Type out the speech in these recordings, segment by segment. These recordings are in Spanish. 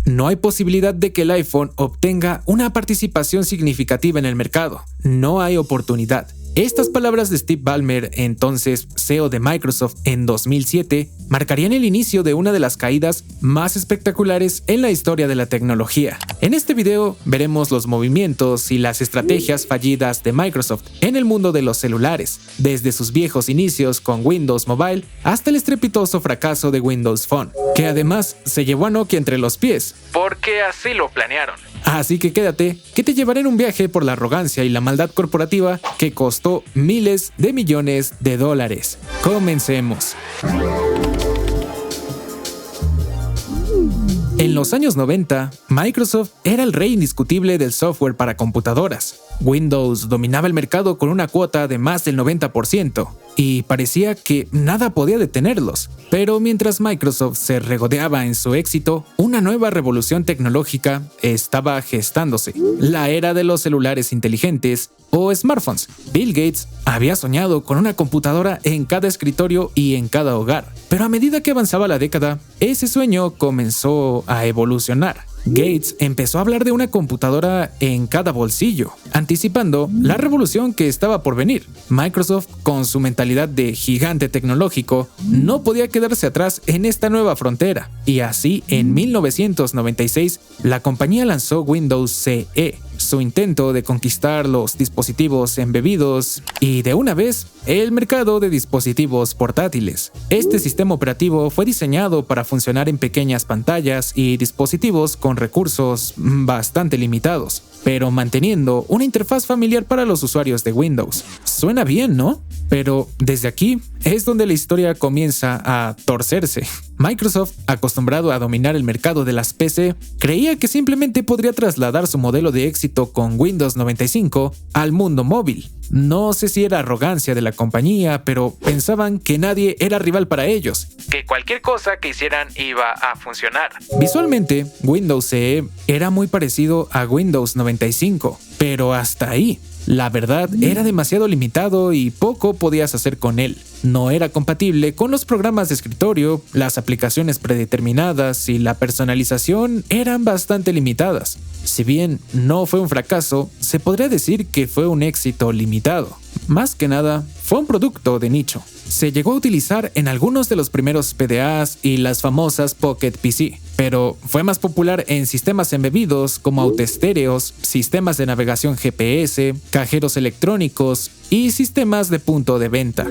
No hay posibilidad de que el iPhone obtenga una participación significativa en el mercado. No hay oportunidad. Estas palabras de Steve Ballmer, entonces CEO de Microsoft en 2007, marcarían el inicio de una de las caídas más espectaculares en la historia de la tecnología. En este video veremos los movimientos y las estrategias fallidas de Microsoft en el mundo de los celulares, desde sus viejos inicios con Windows Mobile hasta el estrepitoso fracaso de Windows Phone, que además se llevó a Nokia entre los pies, porque así lo planearon. Así que quédate, que te llevaré en un viaje por la arrogancia y la maldad corporativa que costó miles de millones de dólares. Comencemos. En los años 90, Microsoft era el rey indiscutible del software para computadoras. Windows dominaba el mercado con una cuota de más del 90%, y parecía que nada podía detenerlos. Pero mientras Microsoft se regodeaba en su éxito, una nueva revolución tecnológica estaba gestándose: la era de los celulares inteligentes o smartphones. Bill Gates había soñado con una computadora en cada escritorio y en cada hogar, pero a medida que avanzaba la década, ese sueño comenzó a evolucionar. Gates empezó a hablar de una computadora en cada bolsillo, anticipando la revolución que estaba por venir. Microsoft, con su mentalidad de gigante tecnológico, no podía quedarse atrás en esta nueva frontera, y así en 1996 la compañía lanzó Windows CE, su intento de conquistar los dispositivos embebidos y, de una vez, el mercado de dispositivos portátiles. Este sistema operativo fue diseñado para funcionar en pequeñas pantallas y dispositivos con recursos bastante limitados, pero manteniendo una interfaz familiar para los usuarios de Windows. Suena bien, ¿no? Pero desde aquí es donde la historia comienza a torcerse. Microsoft, acostumbrado a dominar el mercado de las PC, creía que simplemente podría trasladar su modelo de éxito con Windows 95 al mundo móvil. No sé si era arrogancia de la compañía, pero pensaban que nadie era rival para ellos, que cualquier cosa que hicieran iba a funcionar. Visualmente, Windows CE era muy parecido a Windows 95, pero hasta ahí. La verdad, era demasiado limitado y poco podías hacer con él. No era compatible con los programas de escritorio, las aplicaciones predeterminadas y la personalización eran bastante limitadas. Si bien no fue un fracaso, se podría decir que fue un éxito limitado. Más que nada, fue un producto de nicho. Se llegó a utilizar en algunos de los primeros PDAs y las famosas Pocket PC, pero fue más popular en sistemas embebidos como autoestéreos, sistemas de navegación GPS, cajeros electrónicos y sistemas de punto de venta.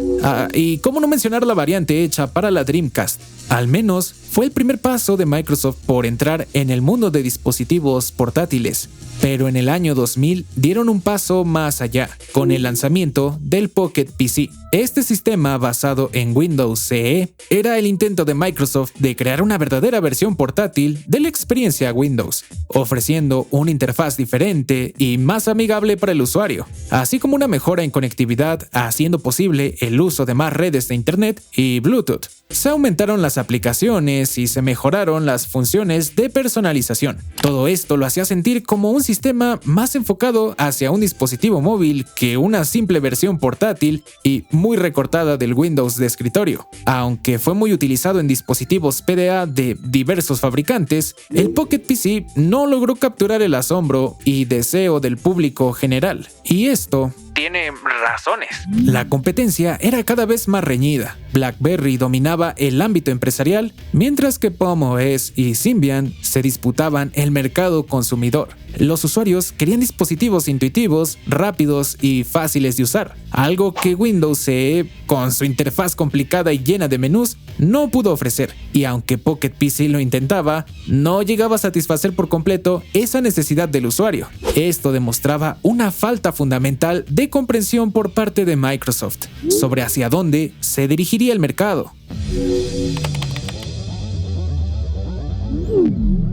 Y cómo no mencionar la variante hecha para la Dreamcast. Al menos fue el primer paso de Microsoft por entrar en el mundo de dispositivos portátiles. Pero en el año 2000 dieron un paso más allá, con el lanzamiento del Pocket PC. Este sistema, basado en Windows CE, era el intento de Microsoft de crear una verdadera versión portátil de la experiencia Windows, ofreciendo una interfaz diferente y más amigable para el usuario, así como una mejora en conectividad, haciendo posible el uso de más redes de Internet y Bluetooth. Se aumentaron las aplicaciones y se mejoraron las funciones de personalización. Todo esto lo hacía sentir como un sistema más enfocado hacia un dispositivo móvil que una simple versión portátil y muy recortada del Windows de escritorio. Aunque fue muy utilizado en dispositivos PDA de diversos fabricantes, el Pocket PC no logró capturar el asombro y deseo del público general. Y esto tiene razones. La competencia era cada vez más reñida. BlackBerry dominaba el ámbito empresarial, mientras que Palm OS y Symbian se disputaban el mercado consumidor. Los usuarios querían dispositivos intuitivos, rápidos y fáciles de usar, algo que Windows CE, con su interfaz complicada y llena de menús, no pudo ofrecer. Y aunque Pocket PC lo intentaba, no llegaba a satisfacer por completo esa necesidad del usuario. Esto demostraba una falta fundamental de comprensión por parte de Microsoft sobre hacia dónde se dirigiría el mercado.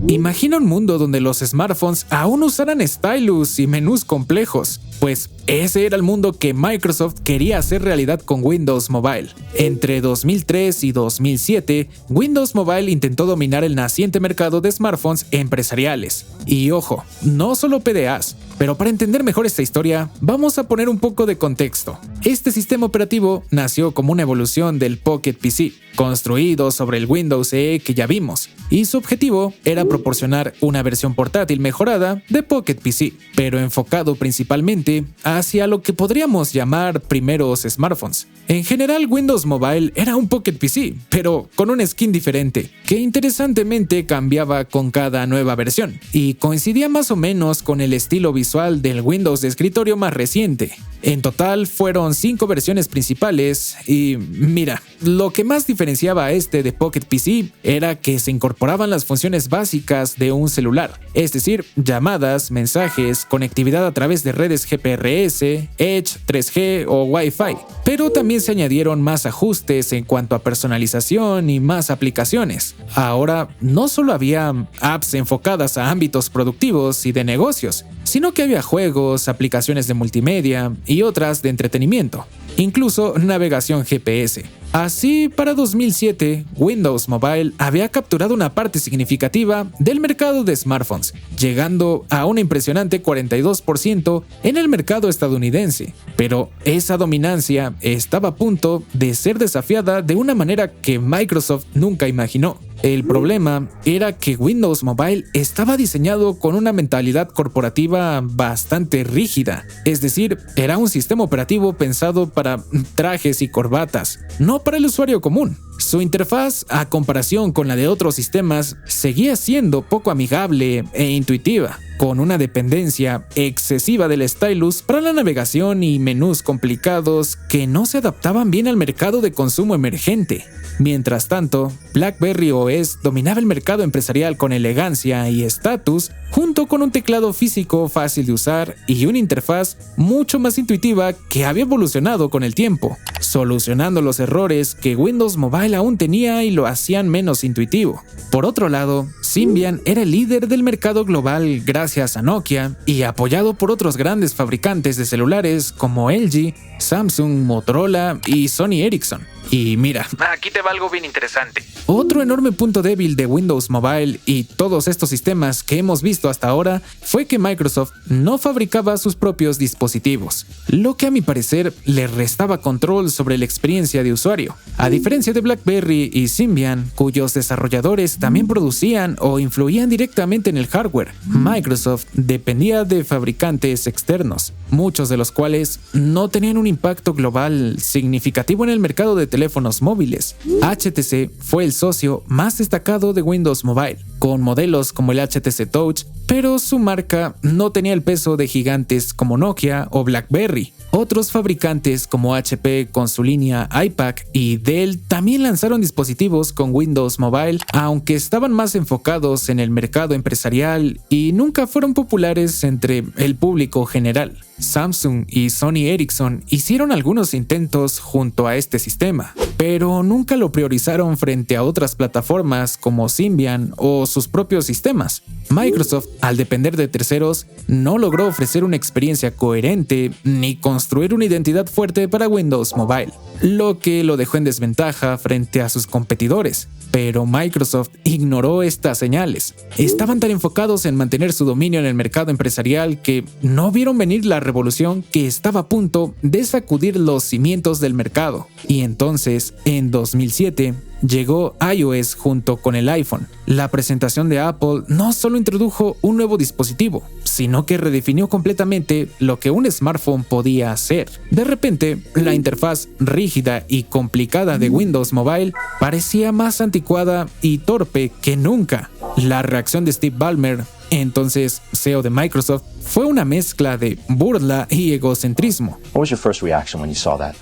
Imagina un mundo donde los smartphones aún usaran stylus y menús complejos. Pues ese era el mundo que Microsoft quería hacer realidad con Windows Mobile. Entre 2003 y 2007, Windows Mobile intentó dominar el naciente mercado de smartphones empresariales. Y ojo, no solo PDAs, pero para entender mejor esta historia, vamos a poner un poco de contexto. Este sistema operativo nació como una evolución del Pocket PC, construido sobre el Windows EE que ya vimos, y su objetivo era proporcionar una versión portátil mejorada de Pocket PC, pero enfocado principalmente hacia lo que podríamos llamar primeros smartphones. En general, Windows Mobile era un Pocket PC, pero con un skin diferente, que interesantemente cambiaba con cada nueva versión, y coincidía más o menos con el estilo visual del Windows de escritorio más reciente. En total fueron 5 versiones principales y mira, lo que más diferenciaba a este de Pocket PC era que se incorporaban las funciones básicas de un celular, es decir, llamadas, mensajes, conectividad a través de redes GPRS, Edge, 3G o Wi-Fi, pero también se añadieron más ajustes en cuanto a personalización y más aplicaciones. Ahora no solo había apps enfocadas a ámbitos productivos y de negocios, sino que había juegos, aplicaciones de multimedia y otras de entretenimiento, incluso navegación GPS. Así, para 2007, Windows Mobile había capturado una parte significativa del mercado de smartphones, llegando a un impresionante 42% en el mercado estadounidense. Pero esa dominancia estaba a punto de ser desafiada de una manera que Microsoft nunca imaginó. El problema era que Windows Mobile estaba diseñado con una mentalidad corporativa bastante rígida, es decir, era un sistema operativo pensado para trajes y corbatas, no para el usuario común. Su interfaz, a comparación con la de otros sistemas, seguía siendo poco amigable e intuitiva, con una dependencia excesiva del stylus para la navegación y menús complicados que no se adaptaban bien al mercado de consumo emergente. Mientras tanto, BlackBerry OS dominaba el mercado empresarial con elegancia y estatus, junto con un teclado físico fácil de usar y una interfaz mucho más intuitiva que había evolucionado con el tiempo, solucionando los errores que Windows Mobile aún tenía y lo hacían menos intuitivo. Por otro lado, Symbian era el líder del mercado global gracias a Nokia y apoyado por otros grandes fabricantes de celulares como LG, Samsung, Motorola y Sony Ericsson. Y mira, aquí te va algo bien interesante. Otro enorme punto débil de Windows Mobile y todos estos sistemas que hemos visto hasta ahora fue que Microsoft no fabricaba sus propios dispositivos, lo que a mi parecer le restaba control sobre la experiencia de usuario. A diferencia de BlackBerry y Symbian, cuyos desarrolladores también producían o influían directamente en el hardware, Microsoft dependía de fabricantes externos, muchos de los cuales no tenían un impacto global significativo en el mercado de teléfonos móviles. HTC fue el socio más destacado de Windows Mobile, con modelos como el HTC Touch, pero su marca no tenía el peso de gigantes como Nokia o BlackBerry. Otros fabricantes como HP con su línea iPad y Dell también lanzaron dispositivos con Windows Mobile, aunque estaban más enfocados en el mercado empresarial y nunca fueron populares entre el público general. Samsung y Sony Ericsson hicieron algunos intentos junto a este sistema, pero nunca lo priorizaron frente a otras plataformas como Symbian o sus propios sistemas. Microsoft, al depender de terceros, no logró ofrecer una experiencia coherente ni construir una identidad fuerte para Windows Mobile, lo que lo dejó en desventaja frente a sus competidores. Pero Microsoft ignoró estas señales. Estaban tan enfocados en mantener su dominio en el mercado empresarial que no vieron venir la revolución que estaba a punto de sacudir los cimientos del mercado. Y entonces, en 2007, llegó iOS junto con el iPhone. La presentación de Apple no solo introdujo un nuevo dispositivo, sino que redefinió completamente lo que un smartphone podía hacer. De repente, la interfaz rígida y complicada de Windows Mobile parecía más anticuada y torpe que nunca. La reacción de Steve Ballmer, entonces CEO de Microsoft, fue una mezcla de burla y egocentrismo. What was your first reaction when you saw that?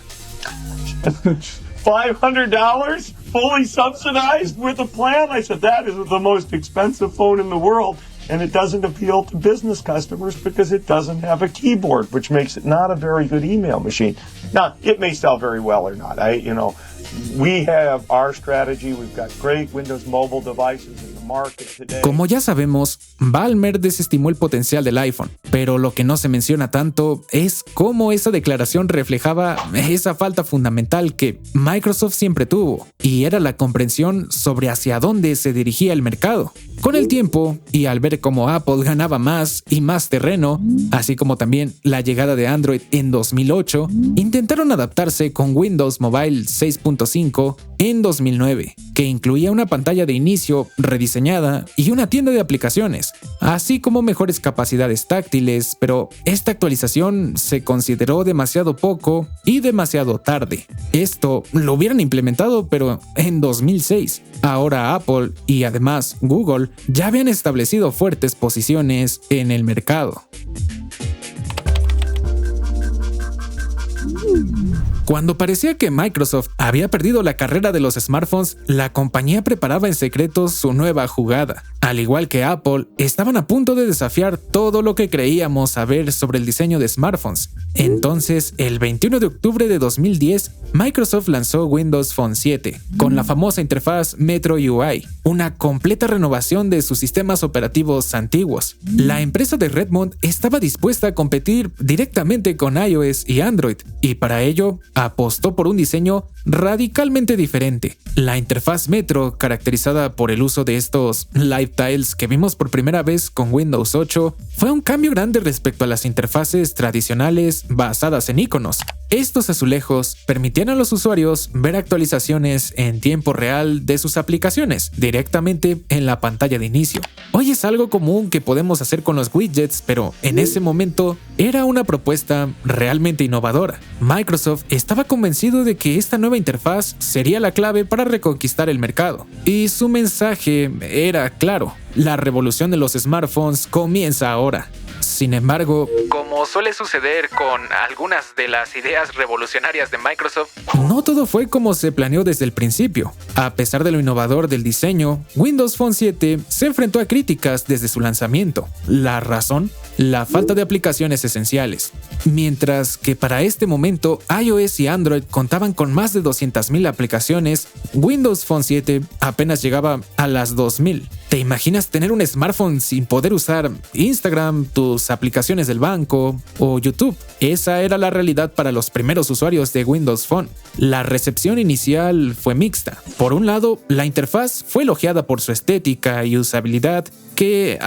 $500 fully subsidized with a plan? I said, that is the most expensive phone in the world, and it doesn't appeal to business customers because it doesn't have a keyboard, which makes it not a very good email machine. Now, it may sell very well or not. We have our strategy. We've got great Windows mobile devices in the Como ya sabemos, Ballmer desestimó el potencial del iPhone, pero lo que no se menciona tanto es cómo esa declaración reflejaba esa falta fundamental que Microsoft siempre tuvo, y era la comprensión sobre hacia dónde se dirigía el mercado. Con el tiempo, y al ver cómo Apple ganaba más y más terreno, así como también la llegada de Android en 2008, intentaron adaptarse con Windows Mobile 6.5 en 2009, que incluía una pantalla de inicio rediseñada y una tienda de aplicaciones, así como mejores capacidades táctiles, pero esta actualización se consideró demasiado poco y demasiado tarde. Esto lo hubieran implementado, pero en 2006. Ahora Apple y además Google ya habían establecido fuertes posiciones en el mercado. Cuando parecía que Microsoft había perdido la carrera de los smartphones, la compañía preparaba en secreto su nueva jugada. Al igual que Apple, estaban a punto de desafiar todo lo que creíamos saber sobre el diseño de smartphones. Entonces, el 21 de octubre de 2010, Microsoft lanzó Windows Phone 7, con la famosa interfaz Metro UI, una completa renovación de sus sistemas operativos antiguos. La empresa de Redmond estaba dispuesta a competir directamente con iOS y Android, y para ello apostó por un diseño radicalmente diferente. La interfaz Metro, caracterizada por el uso de estos Live Tiles que vimos por primera vez con Windows 8, fue un cambio grande respecto a las interfaces tradicionales basadas en iconos. Estos azulejos permitían a los usuarios ver actualizaciones en tiempo real de sus aplicaciones directamente en la pantalla de inicio. Hoy es algo común que podemos hacer con los widgets, pero en ese momento era una propuesta realmente innovadora. Microsoft estaba convencido de que esta nueva interfaz sería la clave para reconquistar el mercado, y su mensaje era claro: la revolución de los smartphones comienza ahora. Sin embargo, como suele suceder con algunas de las ideas revolucionarias de Microsoft, no todo fue como se planeó desde el principio. A pesar de lo innovador del diseño, Windows Phone 7 se enfrentó a críticas desde su lanzamiento. ¿La razón? La falta de aplicaciones esenciales. Mientras que para este momento iOS y Android contaban con más de 200,000 aplicaciones, Windows Phone 7 apenas llegaba a las 2,000. ¿Te imaginas tener un smartphone sin poder usar Instagram, tus aplicaciones del banco o YouTube? Esa era la realidad para los primeros usuarios de Windows Phone. La recepción inicial fue mixta. Por un lado, la interfaz fue elogiada por su estética y usabilidad que,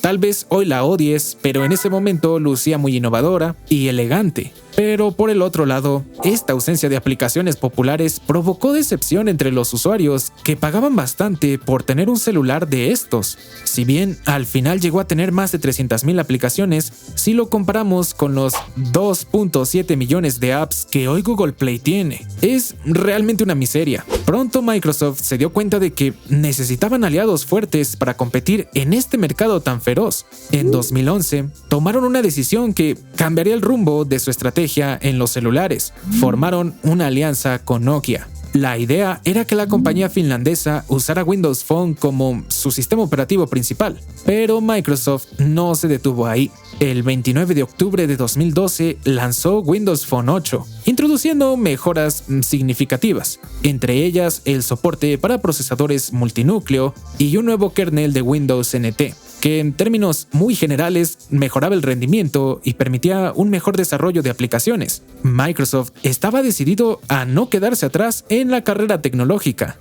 tal vez hoy la odies, pero en ese momento lucía muy innovadora y elegante. Pero por el otro lado, esta ausencia de aplicaciones populares provocó decepción entre los usuarios que pagaban bastante por tener un celular de estos. Si bien al final llegó a tener más de 300,000 aplicaciones, si lo comparamos con los 2.7 millones de apps que hoy Google Play tiene, es realmente una miseria. Pronto Microsoft se dio cuenta de que necesitaban aliados fuertes para competir en este mercado tan feroz. En 2011, tomaron una decisión que cambiaría el rumbo de su estrategia en los celulares. Formaron una alianza con Nokia. La idea era que la compañía finlandesa usara Windows Phone como su sistema operativo principal, pero Microsoft no se detuvo ahí. El 29 de octubre de 2012 lanzó Windows Phone 8, introduciendo mejoras significativas, entre ellas el soporte para procesadores multinúcleo y un nuevo kernel de Windows NT, que en términos muy generales mejoraba el rendimiento y permitía un mejor desarrollo de aplicaciones. Microsoft estaba decidido a no quedarse atrás en la carrera tecnológica.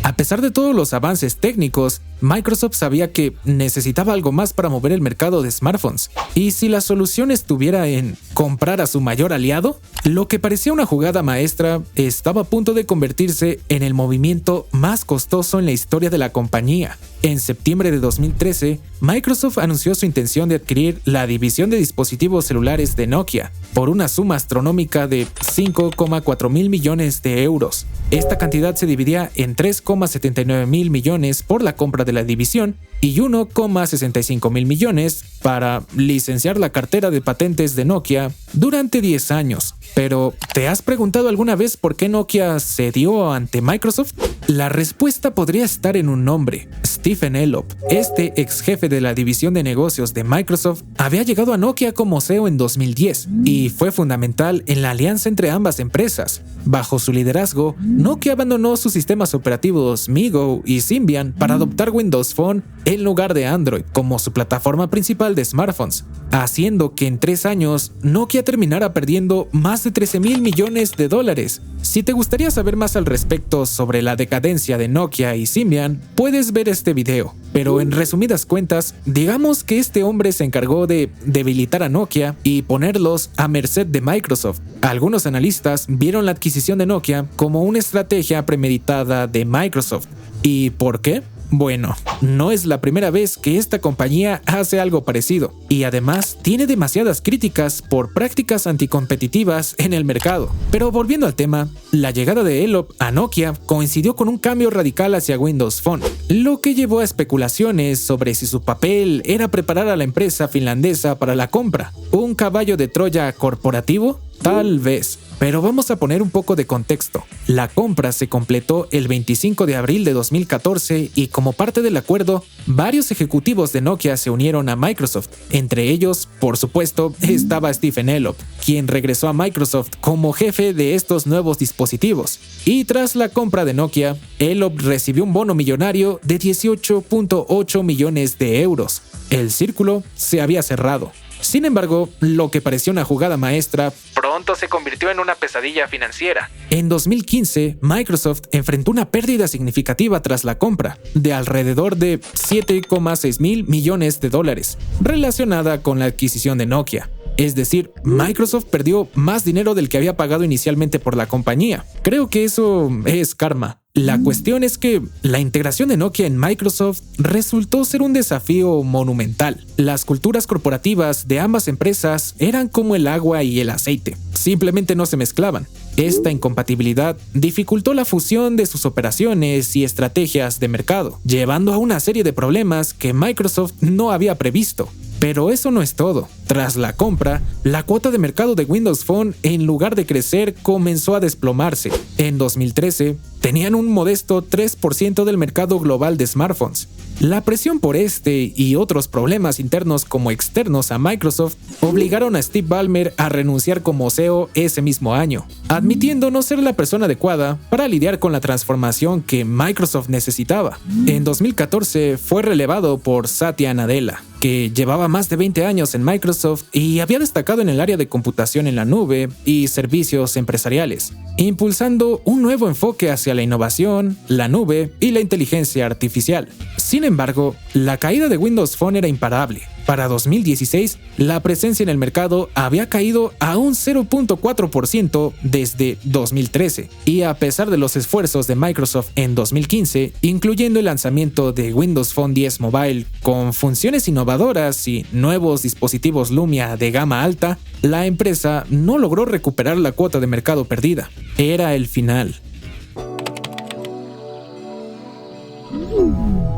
A pesar de todos los avances técnicos, Microsoft sabía que necesitaba algo más para mover el mercado de smartphones. Y si la solución estuviera en comprar a su mayor aliado, lo que parecía una jugada maestra estaba a punto de convertirse en el movimiento más costoso en la historia de la compañía. En septiembre de 2013, Microsoft anunció su intención de adquirir la división de dispositivos celulares de Nokia por una suma astronómica de 5,4 mil millones de euros. Esta cantidad se dividía en 3,79 mil millones por la compra de la división y 1,65 mil millones para licenciar la cartera de patentes de Nokia durante 10 años. Pero, ¿te has preguntado alguna vez por qué Nokia cedió ante Microsoft? La respuesta podría estar en un nombre: Stephen Elop. Este ex jefe de la división de negocios de Microsoft había llegado a Nokia como CEO en 2010 y fue fundamental en la alianza entre ambas empresas. Bajo su liderazgo, Nokia abandonó sus sistemas operativos MeeGo y Symbian para adoptar Windows Phone en lugar de Android como su plataforma principal de smartphones, haciendo que en 3 años Nokia terminara perdiendo más de 13 mil millones de dólares. Si te gustaría saber más al respecto sobre la decadencia de Nokia y Symbian, puedes ver este video. Pero en resumidas cuentas, digamos que este hombre se encargó de debilitar a Nokia y ponerlos a merced de Microsoft. Algunos analistas vieron la adquisición de Nokia como una estrategia premeditada de Microsoft. ¿Y por qué? Bueno, no es la primera vez que esta compañía hace algo parecido, y además tiene demasiadas críticas por prácticas anticompetitivas en el mercado. Pero volviendo al tema, la llegada de Elop a Nokia coincidió con un cambio radical hacia Windows Phone, lo que llevó a especulaciones sobre si su papel era preparar a la empresa finlandesa para la compra. ¿Un caballo de Troya corporativo? Tal vez. Pero vamos a poner un poco de contexto. La compra se completó el 25 de abril de 2014 y como parte del acuerdo, varios ejecutivos de Nokia se unieron a Microsoft. Entre ellos, por supuesto, estaba Stephen Elop, quien regresó a Microsoft como jefe de estos nuevos dispositivos. Y tras la compra de Nokia, Elop recibió un bono millonario de 18.8 millones de euros. El círculo se había cerrado. Sin embargo, lo que parecía una jugada maestra pronto se convirtió en una pesadilla financiera. En 2015, Microsoft enfrentó una pérdida significativa tras la compra, de alrededor de 7,6 mil millones de dólares, relacionada con la adquisición de Nokia. Es decir, Microsoft perdió más dinero del que había pagado inicialmente por la compañía. Creo que eso es karma. La cuestión es que la integración de Nokia en Microsoft resultó ser un desafío monumental. Las culturas corporativas de ambas empresas eran como el agua y el aceite. Simplemente no se mezclaban. Esta incompatibilidad dificultó la fusión de sus operaciones y estrategias de mercado, llevando a una serie de problemas que Microsoft no había previsto. Pero eso no es todo. Tras la compra, la cuota de mercado de Windows Phone, en lugar de crecer, comenzó a desplomarse. En 2013, tenían un modesto 3% del mercado global de smartphones. La presión por este y otros problemas internos como externos a Microsoft obligaron a Steve Ballmer a renunciar como CEO ese mismo año, admitiendo no ser la persona adecuada para lidiar con la transformación que Microsoft necesitaba. En 2014 fue relevado por Satya Nadella, que llevaba más de 20 años en Microsoft y había destacado en el área de computación en la nube y servicios empresariales, impulsando un nuevo enfoque hacia la innovación, la nube y la inteligencia artificial. Sin embargo, la caída de Windows Phone era imparable. Para 2016, la presencia en el mercado había caído a un 0.4% desde 2013, y a pesar de los esfuerzos de Microsoft en 2015, incluyendo el lanzamiento de Windows Phone 10 Mobile con funciones innovadoras y nuevos dispositivos Lumia de gama alta, la empresa no logró recuperar la cuota de mercado perdida. Era el final.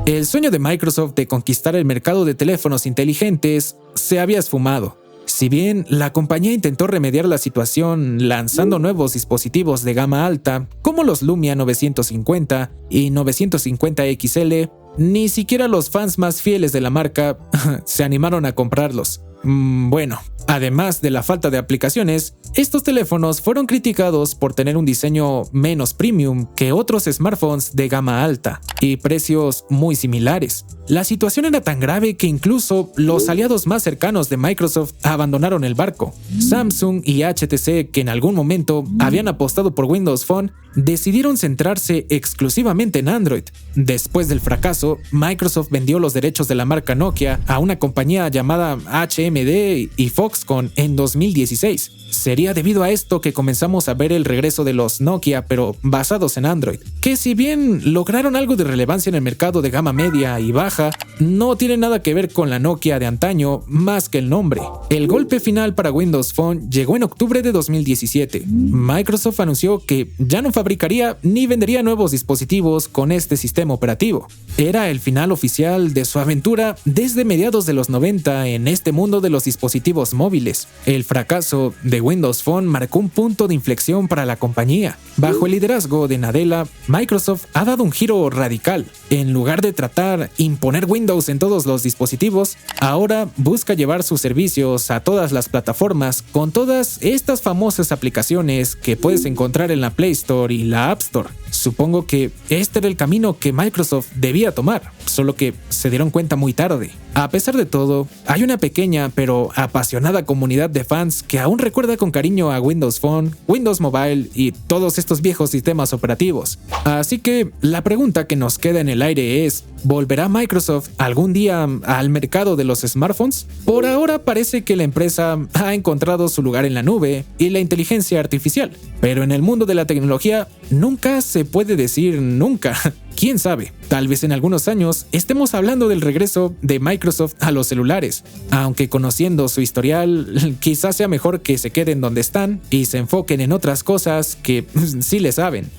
El sueño de Microsoft de conquistar el mercado de teléfonos inteligentes se había esfumado. Si bien la compañía intentó remediar la situación lanzando nuevos dispositivos de gama alta, como los Lumia 950 y 950 XL, ni siquiera los fans más fieles de la marca se animaron a comprarlos. Bueno, además de la falta de aplicaciones, estos teléfonos fueron criticados por tener un diseño menos premium que otros smartphones de gama alta y precios muy similares. La situación era tan grave que incluso los aliados más cercanos de Microsoft abandonaron el barco. Samsung y HTC, que en algún momento habían apostado por Windows Phone, decidieron centrarse exclusivamente en Android. Después del fracaso, Microsoft vendió los derechos de la marca Nokia a una compañía llamada HMD y Foxconn en 2016. Sería debido a esto que comenzamos a ver el regreso de los Nokia, pero basados en Android, que si bien lograron algo de relevancia en el mercado de gama media y baja, no tiene nada que ver con la Nokia de antaño más que el nombre. El golpe final para Windows Phone llegó en octubre de 2017. Microsoft anunció que ya no fabricaría ni vendería nuevos dispositivos con este sistema operativo. era el final oficial de su aventura desde mediados de los 90 en este mundo de los dispositivos móviles. El fracaso de Windows Phone marcó un punto de inflexión para la compañía. Bajo el liderazgo de Nadella, Microsoft ha dado un giro radical. En lugar de tratar imponer Windows en todos los dispositivos, ahora busca llevar sus servicios a todas las plataformas con todas estas famosas aplicaciones que puedes encontrar en la Play Store y la App Store. Supongo que este era el camino que Microsoft debía tomar, solo que se dieron cuenta muy tarde. A pesar de todo, hay una pequeña pero apasionada comunidad de fans que aún recuerda con cariño a Windows Phone, Windows Mobile y todos estos viejos sistemas operativos. Así que la pregunta que nos queda en el aire es: ¿volverá Microsoft algún día al mercado de los smartphones? Por ahora parece que la empresa ha encontrado su lugar en la nube y la inteligencia artificial, pero en el mundo de la tecnología nunca se puede decir nunca. ¿Quién sabe? Tal vez en algunos años estemos hablando del regreso de Microsoft a los celulares, aunque conociendo su historial, quizás sea mejor que se queden donde están y se enfoquen en otras cosas que sí le saben.